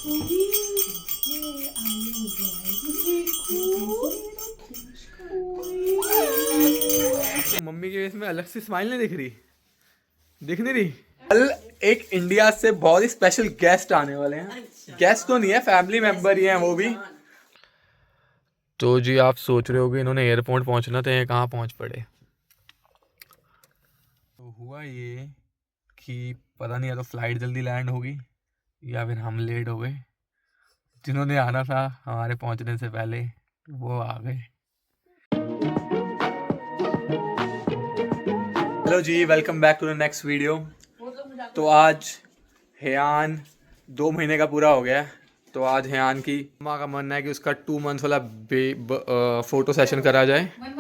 Mummy के face में अलग से स्माइल नहीं दिख रही, दिख नहीं रही। कल एक इंडिया से बहुत ही स्पेशल गेस्ट आने वाले हैं। गेस्ट तो नहीं है, फैमिली मेंबर ही हैं वो भी। तो जी आप सोच रहे होगे इन्होंने एयरपोर्ट पहुंचना था, ये कहाँ पहुंच पड़े। तो हुआ ये कि पता नहीं, या तो फ्लाइट जल्दी लैंड होगी या फिर हम लेट हो गए। जिन्होंने आना था हमारे पहुंचने से पहले वो आ गए। Hello ji, welcome back to the next video. तो आज हेयान 2 महीने का पूरा हो गया है। तो आज हेयान की माँ का मन है कि उसका 2 मंथ वाला फोटो सेशन करा जाए। 1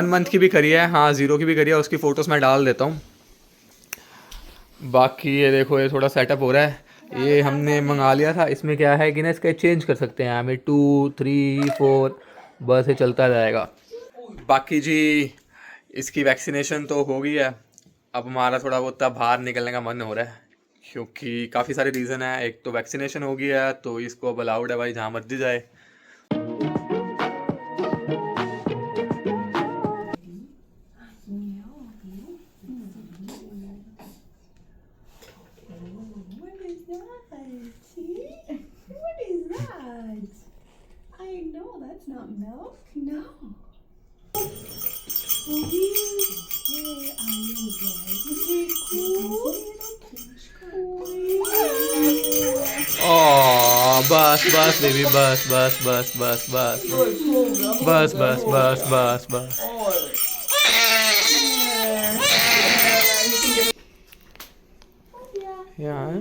मंथ की भी करी है, हाँ 0 की भी करी है। उसकी फ़ोटोज़ मैं डाल देता हूँ। बाकी ये देखो, ये थोड़ा सेटअप हो रहा है। ये हमने मंगा लिया था। इसमें क्या है कि ना, इसका चेंज कर सकते हैं हमें 2, 3, 4 बस ये चलता जाएगा। बाकी जी इसकी वैक्सीनेशन तो हो गई है। अब हमारा थोड़ा बहुत बाहर निकलने का मन हो रहा है, क्योंकि काफ़ी सारे रीज़न है। एक तो वैक्सीनेशन हो गई है तो इसको अब अलाउड है भाई जहाँ मर्जी जाए। बस बस बेबी, बस बस बस बस बस बस बस बस बस बस। यार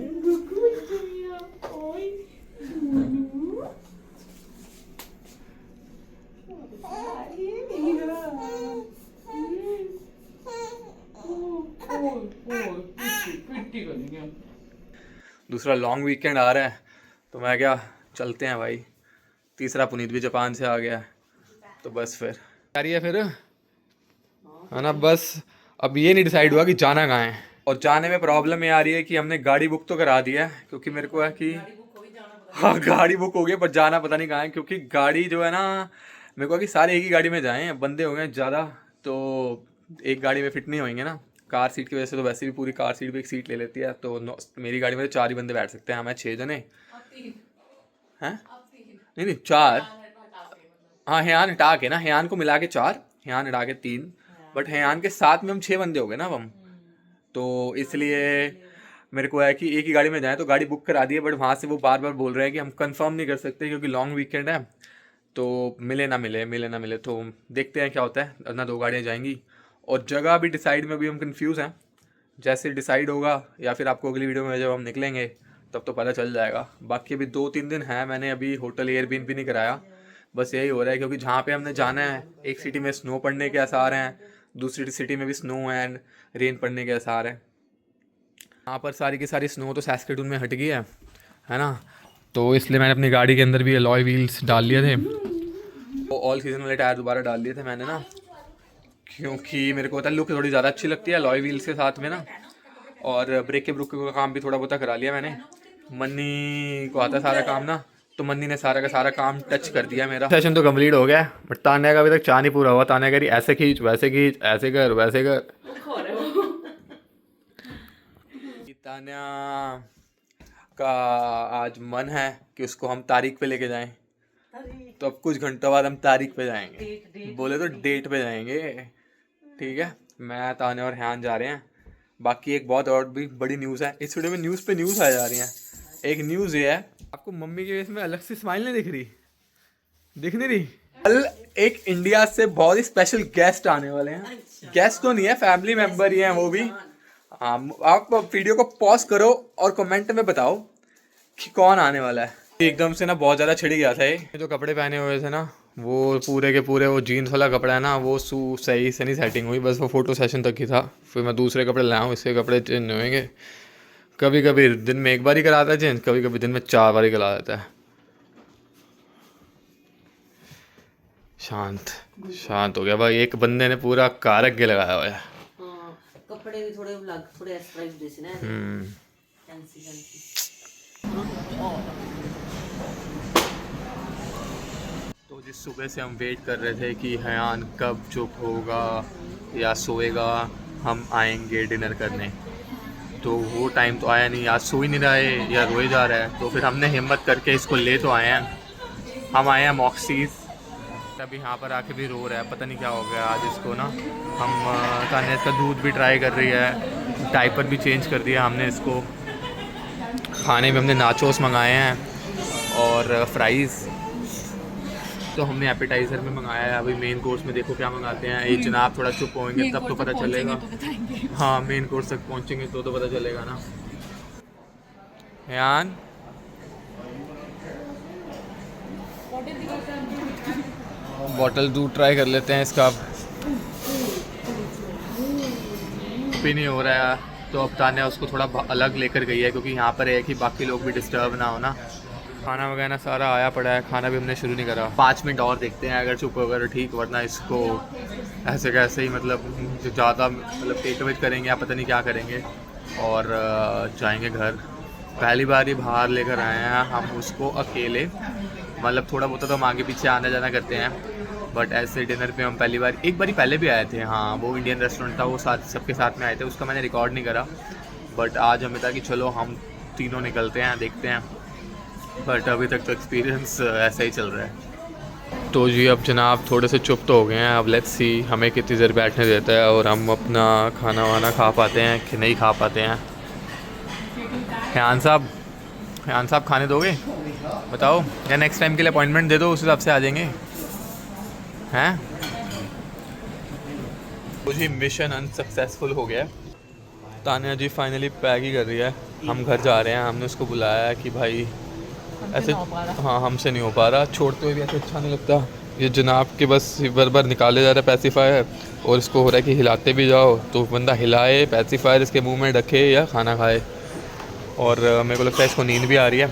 दूसरा लॉन्ग वीकेंड आ रहा है तो मैं क्या, चलते हैं भाई। तीसरा पुनीत भी जापान से आ गया है तो बस फिर आ रही है फिर, है ना। बस अब ये नहीं डिसाइड हुआ कि जाना कहाँ है। और जाने में प्रॉब्लम ये आ रही है कि हमने गाड़ी बुक तो करा दी है, क्योंकि मेरे को है कि हाँ गाड़ी बुक हो गई, पर जाना पता नहीं कहाँ है। क्योंकि गाड़ी जो है ना, मेरे को है कि सारे एक ही गाड़ी में जाएं, बंदे हो गए ज़्यादा तो एक गाड़ी में फिट नहीं होंगे ना। कार सीट की वजह से तो वैसे भी पूरी कार सीट भी एक सीट ले लेती है। तो मेरी गाड़ी में तो 4 ही बंदे बैठ सकते हैं, हमें 6 जने हैं। नहीं नहीं 4, हाँ हेयान हटा के ना, हेयान को मिला के 4, हेयान हटा के 3। बट हेयान के साथ में हम 6 बंदे हो गए ना अब हम। तो इसलिए मेरे को है कि एक ही गाड़ी में जाएं। तो गाड़ी बुक करा दी है, बट वहाँ से वो बार बार बोल रहे हैं कि हम कंफर्म नहीं कर सकते क्योंकि लॉन्ग वीकेंड है। तो मिले ना मिले, मिले ना मिले, तो देखते हैं क्या होता है। वरना 2 गाड़ियाँ जाएंगी। और जगह भी डिसाइड में अभी हम कंफ्यूज हैं। जैसे डिसाइड होगा या फिर आपको अगली वीडियो में जब हम निकलेंगे तब तो पता चल जाएगा। बाकी अभी 2-3 दिन है, मैंने अभी होटल एयरबीएनबी भी नहीं कराया। बस यही हो रहा है क्योंकि जहाँ पे हमने जाना है एक सिटी में स्नो पड़ने के आसार हैं, दूसरी सिटी में भी स्नो एंड रेन पड़ने के आसार हैं। यहाँ पर सारी की सारी स्नो तो सैस्केटून में हट गई है ना। तो इसलिए मैंने अपनी गाड़ी के अंदर भी अलॉय व्हील्स डाल लिए थे। तो ऑल सीजन वाले टायर दोबारा डाल लिए थे मैंने ना, क्योंकि मेरे को पता है लुक थोड़ी ज़्यादा अच्छी लगती है अलॉय व्हील्स के साथ में ना। और ब्रेक के ब्रुक का काम भी थोड़ा बहुत करा लिया मैंने। मन्नी को आता सारा काम ना, तो मन्नी ने सारा का सारा काम टच कर दिया। मेरा सेशन तो कंप्लीट हो गया, बट तान्या का अभी तक चाह नहीं पूरा हुआ। तान्या कह रही ऐसे खींच वैसे खींच, ऐसे कर वैसे कर। तान्या का आज मन है कि उसको हम तारीख पे लेके जाएं। तो अब कुछ घंटों बाद हम तारीख पे जाएंगे। बोले तो डेट पे जाएंगे। ठीक है, मैं तान्या और हेयान जा रहे हैं। बाकी एक बहुत और भी बड़ी न्यूज़ है इस वीडियो में, न्यूज़ पे न्यूज़ आ जा रही हैं। एक न्यूज़ ये है, आपको मम्मी के फेस में अलग से स्माइल नहीं दिख रही, दिख नहीं रही। कल एक इंडिया से बहुत ही स्पेशल गेस्ट आने वाले हैं। गेस्ट तो नहीं है, फैमिली मेंबर ही हैं वो भी। हाँ, आप वीडियो को पॉज करो और कमेंट में बताओ कि कौन आने वाला है। एकदम से ना बहुत ज़्यादा छिड़ गया था ये जो कपड़े पहने हुए थे ना, वो पूरे के पूरे वो जीन्स वाला कपड़ा है ना, वो सही से नहीं सेटिंग हुई। बस वो फ़ोटो सेशन तक ही था। फिर मैं दूसरे कपड़े लाऊँ, इसके कपड़े चेंज होंगे। कभी कभी दिन में 1 बार ही कराता है चेंज, कभी कभी दिन में 4 बार ही करा देता है। शांत शांत हो गया भाई, एक बंदे ने पूरा कारक लगाया हुआ है। कपड़े भी थोड़े अलग, थोड़े एक्स्ट्रा जैसे ना। Fancy fancy. तो जिस सुबह से हम वेट कर रहे थे कि हयान कब चुप होगा या सोएगा, हम आएंगे डिनर करने, तो वो टाइम तो आया नहीं। आज सो ही नहीं रहा है या रोए जा रहा है, तो फिर हमने हिम्मत करके इसको ले तो आए हैं। हम आए हैं मॉक्सीज, अभी यहाँ पर आके भी रो रहा है, पता नहीं क्या हो गया आज इसको ना। हम तान्या इसका दूध भी ट्राई कर रही है, डायपर भी चेंज कर दिया हमने इसको। खाने में हमने नाचोस मंगाए हैं और फ्राइज़, तो हमने एपेटाइज़र में मंगाया है। अभी मेन कोर्स में देखो क्या मंगाते हैं। ये जनाब थोड़ा चुप होंगे तब तो पता चलेगा। हाँ, मेन कोर्स तक पहुँचेंगे तो पता चलेगा ना। यान बॉटल दूध ट्राई कर लेते हैं इसका, भी नहीं हो रहा है। तो अब तान्या उसको थोड़ा अलग लेकर गई है, क्योंकि यहाँ पर है कि बाकी लोग भी डिस्टर्ब ना हो ना। खाना वगैरह सारा आया पड़ा है, खाना भी हमने शुरू नहीं करा। 5 मिनट और देखते हैं, अगर चुप होगा तो ठीक, वरना इसको ऐसे कैसे ही मतलब ज़्यादा मतलब टेक अवे करेंगे या पता नहीं क्या करेंगे और जाएंगे घर। पहली बार ही बाहर लेकर आए हैं हम उसको अकेले, मतलब थोड़ा बहुत तो हम आगे पीछे आना जाना करते हैं, बट ऐसे डिनर पे हम पहली बार, एक बार पहले भी आए थे। हाँ, वो इंडियन रेस्टोरेंट था, वो साथ सबके साथ में आए थे, उसका मैंने रिकॉर्ड नहीं करा। बट आज हमें था कि चलो हम तीनों निकलते हैं, देखते हैं। बट अभी तक तो एक्सपीरियंस ऐसा ही चल रहा है। तो जी अब जनाब थोड़े से चुप तो हो गए हैं, अब लेट्स सी हमें कितनी देर बैठने देता है और हम अपना खाना वाना खा पाते हैं कि नहीं खा पाते हैं। हयान साहब खाने दोगे बताओ, या नेक्स्ट टाइम के लिए अपॉइंटमेंट दे दो, उस हिसाब से आ जाएंगे हैं। मुझे मिशन अनसक्सेसफुल हो गया। तान्या जी फाइनली पैक ही कर रही है, हम घर जा रहे हैं। हमने उसको बुलाया है कि भाई ऐसे, हाँ हमसे नहीं हो पा रहा, छोड़ते हुए भी ऐसे अच्छा नहीं लगता। ये जनाब के बस बार बार निकाले जा रहा है पैसिफायर, और इसको हो रहा है कि हिलाते भी जाओ, तो बंदा हिलाए पैसिफायर इसके मुंह में रखे या खाना खाए। और मेरे को लगता है इसको नींद भी आ रही है।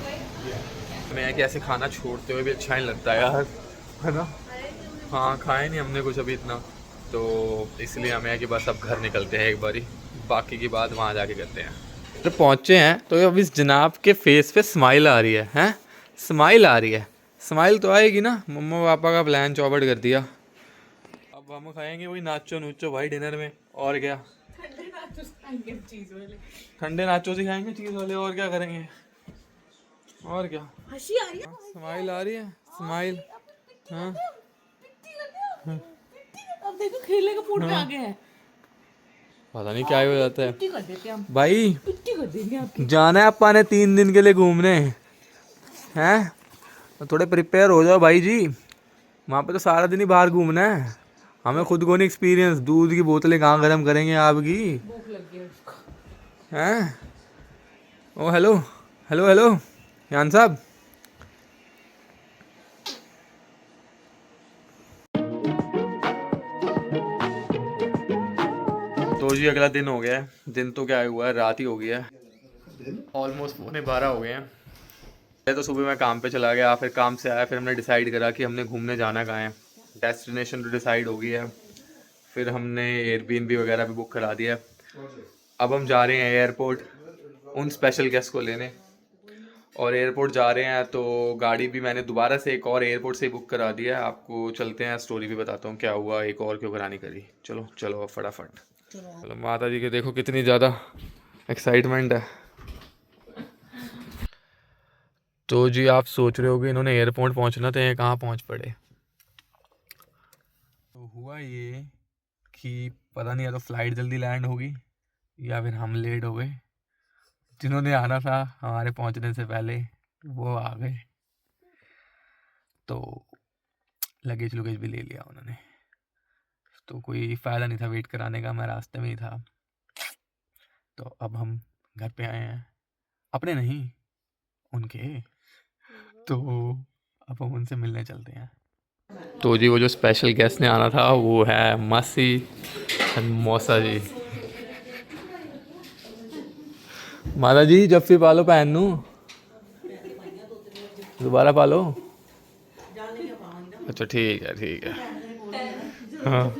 मैं कि ऐसे खाना छोड़ते हुए भी अच्छा नहीं लगता यार, है ना। हाँ, खाए नहीं हमने कुछ अभी इतना, तो इसलिए हमें है कि बस अब घर निकलते हैं एक बारी, बाकी की बात वहाँ जाके करते हैं। तो पहुँचे हैं तो अब इस जनाब के फेस पे स्माइल आ रही है, हैं स्माइल आ रही है। स्माइल तो आएगी ना, मम्मा पापा का प्लान चौपट कर दिया। अब हम खाएंगे वही नाचो नूचो भाई डिनर में, और क्या। ठंडे नाचो ही खाएंगे चीज़ वाले, और क्या करेंगे, और क्या। हंसी आ रही है, स्माइल आ रही है, स्माइल। हाँ, अब देखो खेलने का मूड में आ गया है, पता नहीं क्या हो जाता है भाई। जाना है अपा ने 3 दिन के लिए घूमने, हैं तो थोड़े प्रिपेयर हो जाओ भाई जी। वहाँ पे तो सारा दिन ही बाहर घूमना है, हमें खुद को नहीं एक्सपीरियंस। दूध की बोतलें कहाँ गर्म करेंगे आपकी, हैं। ओ हेलो हेलो हेलो यान साहब। तो जी अगला दिन हो गया है, दिन तो क्या हुआ है, रात ही हो गई है, ऑलमोस्ट 11:15 हो गए हैं। तो सुबह मैं काम पे चला गया, फिर काम से आया, फिर हमने डिसाइड करा कि हमने घूमने जाना कहाँ है। डेस्टिनेशन तो डिसाइड हो गई है, फिर हमने एयरबीएनबी वगैरह भी बुक करा दिया है। अब हम जा रहे हैं एयरपोर्ट उन स्पेशल गेस्ट को लेने, और एयरपोर्ट जा रहे हैं तो गाड़ी भी मैंने दोबारा से एक और एयरपोर्ट से ही बुक करा दिया है। आपको चलते हैं, स्टोरी भी बताता हूँ क्या हुआ, एक और क्यों करानी करी। चलो चलो अब फटाफट चलो। माता जी के देखो कितनी ज़्यादा एक्साइटमेंट है। तो जी आप सोच रहे हो कि इन्होंने एयरपोर्ट पहुंचना, तो ये कहाँ पहुंच पड़े। तो हुआ ये कि पता नहीं, या तो फ्लाइट जल्दी लैंड होगी या फिर हम लेट हो गए। जिन्होंने आना था हमारे पहुंचने से पहले वो आ गए, तो लगेज लुगेज भी ले लिया उन्होंने, तो कोई फ़ायदा नहीं था वेट कराने का, मैं रास्ते में ही था। तो अब हम घर पे आए हैं, अपने नहीं उनके, तो अब हम उनसे मिलने चलते हैं। तो जी वो जो स्पेशल गेस्ट ने आना था वो है मासी एंड मौसा जी। माता जी जफ्फी पालो भैन नू, दोबारा पालो। अच्छा ठीक है ठीक है। हाँ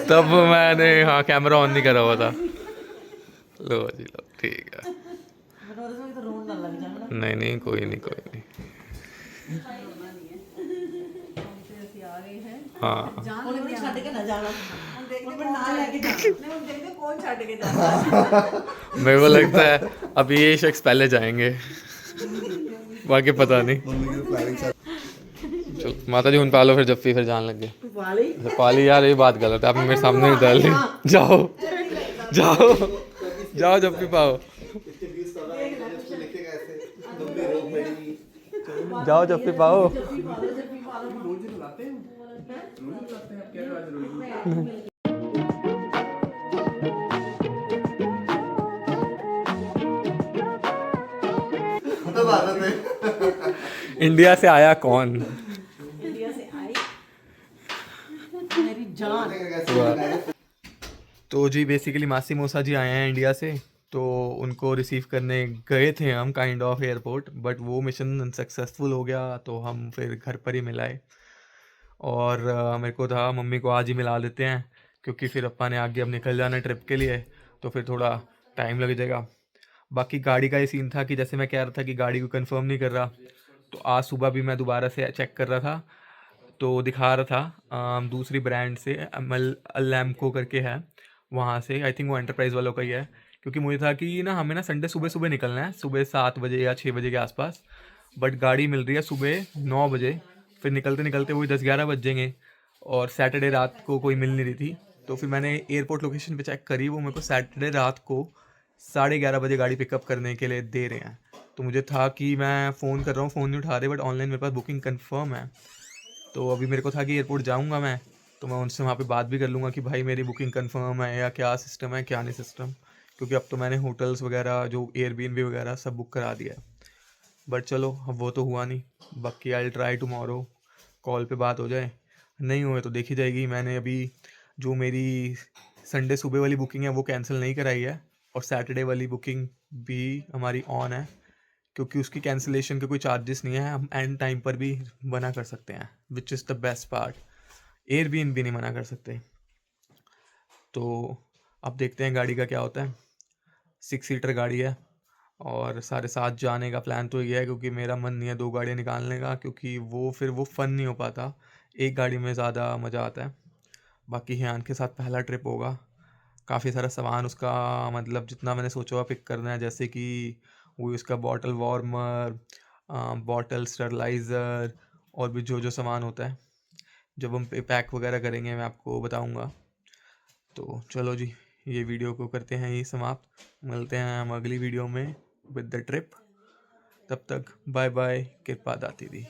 तब मैंने हाँ कैमरा ऑन नहीं करा हुआ था। लो जी लो ठीक है। लग जाना। नहीं नहीं कोई नहीं कोई नहीं। ਅਸੀਂ ਆ ਗਏ हैं हाँ ਜਾਣ ਲੱਗੇ ਛੱਡ ਕੇ ਨਾ ਜਾਣਾ ਹੁਣ ਦੇਖਦੇ ਨਾਲ ਲੈ ਕੇ ਜਾਣਾ ਨਹੀਂ ਹੁਣ ਦੇਖਦੇ ਕੌਣ ਛੱਡ ਕੇ ਜਾਣਾ मेरे को लगता है अभी ये शख्स पहले जाएंगे, बाकी पता नहीं। मम्मी की प्लानिंग चल चलो माता जी उन पालो फिर जब फिर जान लग गए। ਵਾਲੀ अच्छा, पाली यार ये बात गलत है, आपने मेरे सामने नहीं डाली। जाओ जाओ जाओ जब भी पाओ, लिखेगा ऐसे मम्मी रोक मेरी जाओ जब भी पाओ। तो आदत है इंडिया से आया कौन? इंडिया से आई मेरी जान। तो जी बेसिकली मासी मौसा जी आए हैं इंडिया से, तो उनको रिसीव करने गए थे हम काइंड ऑफ एयरपोर्ट, बट वो मिशन सक्सेसफुल हो गया तो हम फिर घर पर ही मिलाए। और मेरे को था मम्मी को आज ही मिला देते हैं, क्योंकि फिर अपा ने आगे अब निकल जाना है ट्रिप के लिए, तो फिर थोड़ा टाइम लग जाएगा। बाकी गाड़ी का ये सीन था कि जैसे मैं कह रहा था कि गाड़ी को कंफर्म नहीं कर रहा, तो आज सुबह भी मैं दोबारा से चेक कर रहा था, तो दिखा रहा था दूसरी ब्रांड से अलेम्को करके है, वहाँ से आई थिंक वो एंटरप्राइज़ वालों का ही है। क्योंकि मुझे था कि ना हमें ना संडे सुबह सुबह निकलना है, सुबह 7 बजे या 6 बजे के आसपास, बट गाड़ी मिल रही है सुबह 9 बजे, फिर निकलते निकलते वही 10-11 बज जाएंगे, और सैटरडे रात को कोई मिल नहीं रही थी। तो फिर मैंने एयरपोर्ट लोकेशन पे चेक करी, वो मेरे को सैटरडे रात को 11:30 बजे गाड़ी पिकअप करने के लिए दे रहे हैं। तो मुझे था कि मैं फ़ोन कर रहा हूँ, फ़ोन नहीं उठा रहे, बट ऑनलाइन मेरे पास बुकिंग कंफर्म है। तो अभी मेरे को था कि एयरपोर्ट जाऊँगा मैं, तो मैं उनसे वहाँ पे बात भी कर लूँगा कि भाई मेरी बुकिंग कंफर्म है या क्या सिस्टम है क्या नहीं सिस्टम, क्योंकि अब तो मैंने होटल्स वगैरह जो एयरबीएनबी वगैरह सब बुक करा दिया है। बट चलो अब वो तो हुआ नहीं, बाकी आई ट्राई टुमारो कॉल पे बात हो जाए, नहीं हुए तो देखी जाएगी। मैंने अभी जो मेरी संडे सुबह वाली बुकिंग है वो कैंसिल नहीं कराई है, और सैटरडे वाली बुकिंग भी हमारी ऑन है, क्योंकि उसकी कैंसिलेशन के कोई चार्जेस नहीं है, हम एंड टाइम पर भी मना कर सकते हैं, which is the best part. Airbnb नहीं मना कर सकते। तो अब देखते हैं गाड़ी का क्या होता है। 6 सीटर गाड़ी है, और सारे साथ जाने का प्लान तो ये है, क्योंकि मेरा मन नहीं है 2 गाड़ियाँ निकालने का, क्योंकि वो फिर वो फ़न नहीं हो पाता, एक गाड़ी में ज़्यादा मज़ा आता है। बाकी हियान के साथ पहला ट्रिप होगा, काफ़ी सारा सामान उसका मतलब जितना मैंने सोचा हुआ पिक करना है, जैसे कि वो उसका बॉटल वार्मर, बॉटल स्टरलाइज़र, और भी जो जो सामान होता है, जब हम पैक वगैरह करेंगे मैं आपको बताऊंगा। तो चलो जी, ये वीडियो को करते हैं यही समाप्त, मिलते हैं हम अगली वीडियो में विद द ट्रिप। तब तक बाय बाय, कृपा दाती दी।